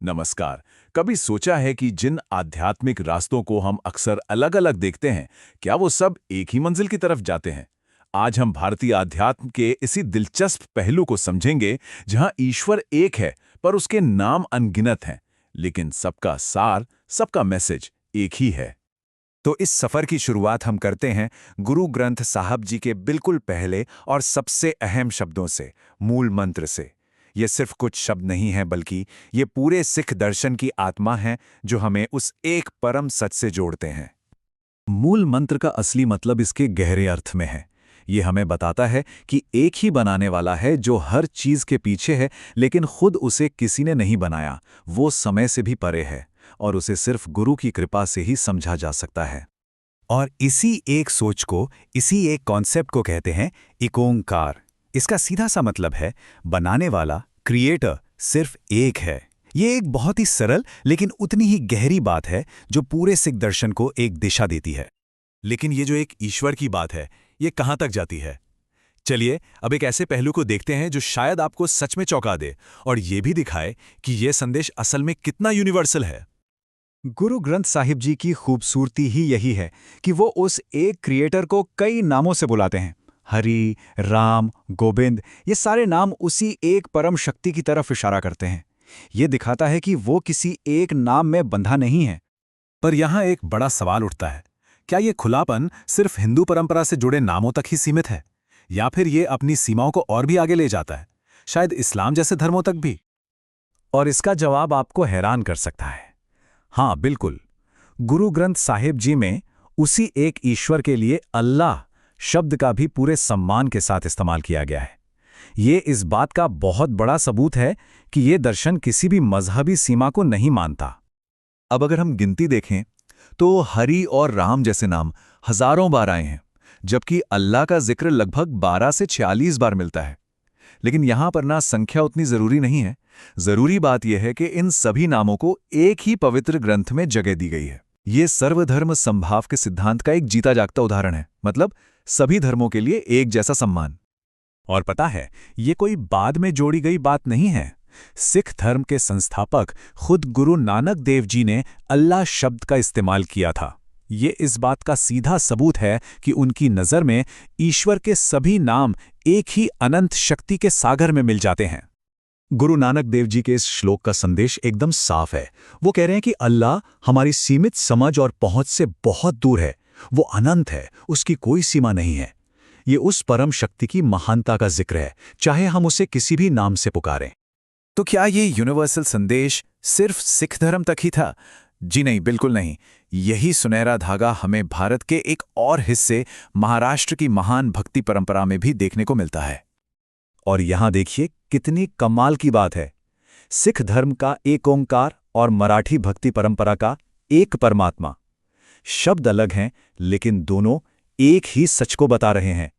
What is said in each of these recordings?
नमस्कार। कभी सोचा है कि जिन आध्यात्मिक रास्तों को हम अक्सर अलग-अलग देखते हैं, क्या वो सब एक ही मंजिल की तरफ जाते हैं? आज हम भारतीय आध्यात्म के इसी दिलचस्प पहलू को समझेंगे, जहां ईश्वर एक है, पर उसके नाम अनगिनत हैं, लेकिन सबका सार, सबका मैसेज एक ही है। तो इस सफर की शुरुआत हम करते हैं गुरु ग्रंथ साहब जी के बिल्कुल पहले और सबसे अहम शब्दों से, मूल मंत्र से। ये सिर्फ कुछ शब्द नहीं है, बल्कि ये पूरे सिख दर्शन की आत्मा है जो हमें उस एक परम सच से जोड़ते हैं। मूल मंत्र का असली मतलब इसके गहरे अर्थ में है। ये हमें बताता है कि एक ही बनाने वाला है जो हर चीज के पीछे है, लेकिन खुद उसे किसी ने नहीं बनाया। वो समय से भी परे है और उसे सिर्फ गुरु की कृपा से ही समझा जा सकता है। और इसी एक सोच को, इसी एक कॉन्सेप्ट को कहते हैं एक ओंकार। इसका सीधा सा मतलब है बनाने वाला, क्रिएटर सिर्फ एक है। ये एक बहुत ही सरल लेकिन उतनी ही गहरी बात है जो पूरे सिख दर्शन को एक दिशा देती है। लेकिन ये जो एक ईश्वर की बात है, ये कहाँ तक जाती है? चलिए अब एक ऐसे पहलू को देखते हैं जो शायद आपको सच में चौंका दे और ये भी दिखाए कि ये संदेश असल में कितना यूनिवर्सल है। गुरु ग्रंथ साहिब जी की खूबसूरती ही यही है कि वो उस एक क्रिएटर को कई नामों से बुलाते हैं। हरि, राम, गोविंद, ये सारे नाम उसी एक परम शक्ति की तरफ इशारा करते हैं। ये दिखाता है कि वो किसी एक नाम में बंधा नहीं है। पर यहाँ एक बड़ा सवाल उठता है, क्या ये खुलापन सिर्फ हिंदू परंपरा से जुड़े नामों तक ही सीमित है, या फिर ये अपनी सीमाओं को और भी आगे ले जाता है, शायद इस्लाम जैसे धर्मों तक भी? और इसका जवाब आपको हैरान कर सकता है। हाँ, बिल्कुल। गुरु ग्रंथ साहिब जी में उसी एक ईश्वर के लिए अल्लाह शब्द का भी पूरे सम्मान के साथ इस्तेमाल किया गया है। ये इस बात का बहुत बड़ा सबूत है कि ये दर्शन किसी भी मजहबी सीमा को नहीं मानता। अब अगर हम गिनती देखें तो हरि और राम जैसे नाम हजारों बार आए हैं, जबकि अल्लाह का जिक्र लगभग 12 से 46 बार मिलता है। लेकिन यहां पर ना संख्या उतनी जरूरी नहीं है। जरूरी बात यह है कि इन सभी नामों को एक ही पवित्र ग्रंथ में जगह दी गई है। ये सर्वधर्म समभाव के सिद्धांत का एक जीता जागता उदाहरण है, मतलब सभी धर्मों के लिए एक जैसा सम्मान। और पता है, ये कोई बाद में जोड़ी गई बात नहीं है। सिख धर्म के संस्थापक खुद गुरु नानक देव जी ने अल्लाह शब्द का इस्तेमाल किया था। ये इस बात का सीधा सबूत है कि उनकी नज़र में ईश्वर के सभी नाम एक ही अनंत शक्ति के सागर में मिल जाते हैं। गुरु नानक देव जी के इस श्लोक का संदेश एकदम साफ है। वो कह रहे हैं कि अल्लाह हमारी सीमित समझ और पहुंच से बहुत दूर है। वो अनंत है, उसकी कोई सीमा नहीं है। ये उस परम शक्ति की महानता का जिक्र है, चाहे हम उसे किसी भी नाम से पुकारें। तो क्या ये यूनिवर्सल संदेश सिर्फ सिख धर्म तक ही था? जी नहीं, बिल्कुल नहीं। यही सुनहरा धागा हमें भारत के एक और हिस्से, महाराष्ट्र की महान भक्ति परंपरा में भी देखने को मिलता है। और यहां देखिए कितनी कमाल की बात है। सिख धर्म का एक ओंकार और मराठी भक्ति परंपरा का एक परमात्मा। शब्द अलग हैं, लेकिन दोनों एक ही सच को बता रहे हैं।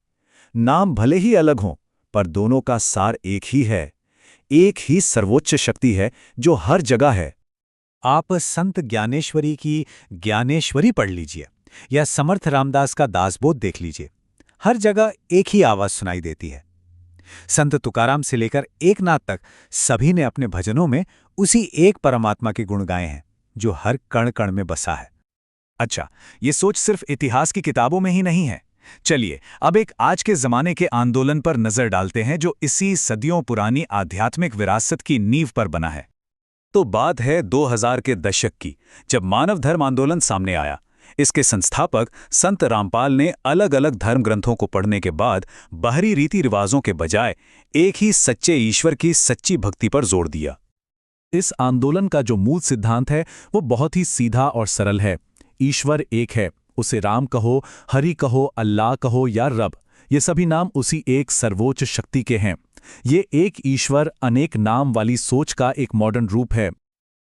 नाम भले ही अलग हों, पर दोनों का सार एक ही है। एक ही सर्वोच्च शक्ति है जो हर जगह है। आप संत ज्ञानेश्वरी की ज्ञानेश्वरी पढ़ लीजिए या समर्थ रामदास का दासबोध देख लीजिए। हर जगह एक ही आवाज सुनाई देती है। संत तुकाराम से लेकर एकनाथ तक सभी ने अपने भजनों में उसी एक परमात्मा के गुण गाए हैं, जो हर कण कण में बसा है। अच्छा, ये सोच सिर्फ इतिहास की किताबों में ही नहीं है। चलिए अब एक आज के जमाने के आंदोलन पर नजर डालते हैं, जो इसी सदियों पुरानी आध्यात्मिक विरासत की नींव पर बना है। तो बात है 2000 के दशक की, जब मानव धर्म आंदोलन सामने आया। इसके संस्थापक संत रामपाल ने अलग अलग धर्म ग्रंथों को पढ़ने के बाद बाहरी रीति रिवाजों के बजाय एक ही सच्चे ईश्वर की सच्ची भक्ति पर जोर दिया। इस आंदोलन का जो मूल सिद्धांत है वो बहुत ही सीधा और सरल है। ईश्वर एक है, उसे राम कहो, हरि कहो, अल्लाह कहो या रब, ये सभी नाम उसी एक सर्वोच्च शक्ति के हैं। ये एक ईश्वर अनेक नाम वाली सोच का एक मॉडर्न रूप है।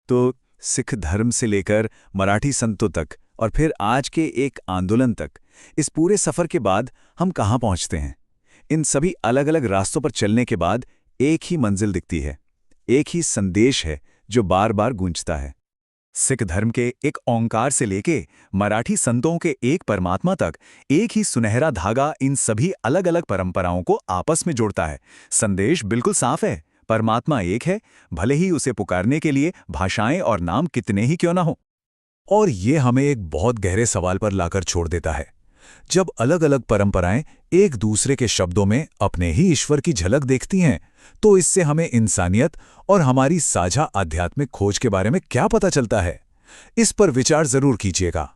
तो सिख धर्म से लेकर मराठी संतों तक और फिर आज के एक आंदोलन तक, इस पूरे सफर के बाद हम कहाँ पहुँचते हैं? इन सभी अलग अलग रास्तों पर चलने के बाद एक ही मंजिल दिखती है, एक ही संदेश है जो बार बार गूंजता है। सिख धर्म के एक ओंकार से लेके मराठी संतों के एक परमात्मा तक एक ही सुनहरा धागा इन सभी अलग अलग परंपराओं को आपस में जोड़ता है। संदेश बिल्कुल साफ है, परमात्मा एक है, भले ही उसे पुकारने के लिए भाषाएं और नाम कितने ही क्यों ना हो। और ये हमें एक बहुत गहरे सवाल पर लाकर छोड़ देता है। जब अलग अलग परंपराएं एक दूसरे के शब्दों में अपने ही ईश्वर की झलक देखती हैं, तो इससे हमें इंसानियत और हमारी साझा आध्यात्मिक खोज के बारे में क्या पता चलता है? इस पर विचार जरूर कीजिएगा।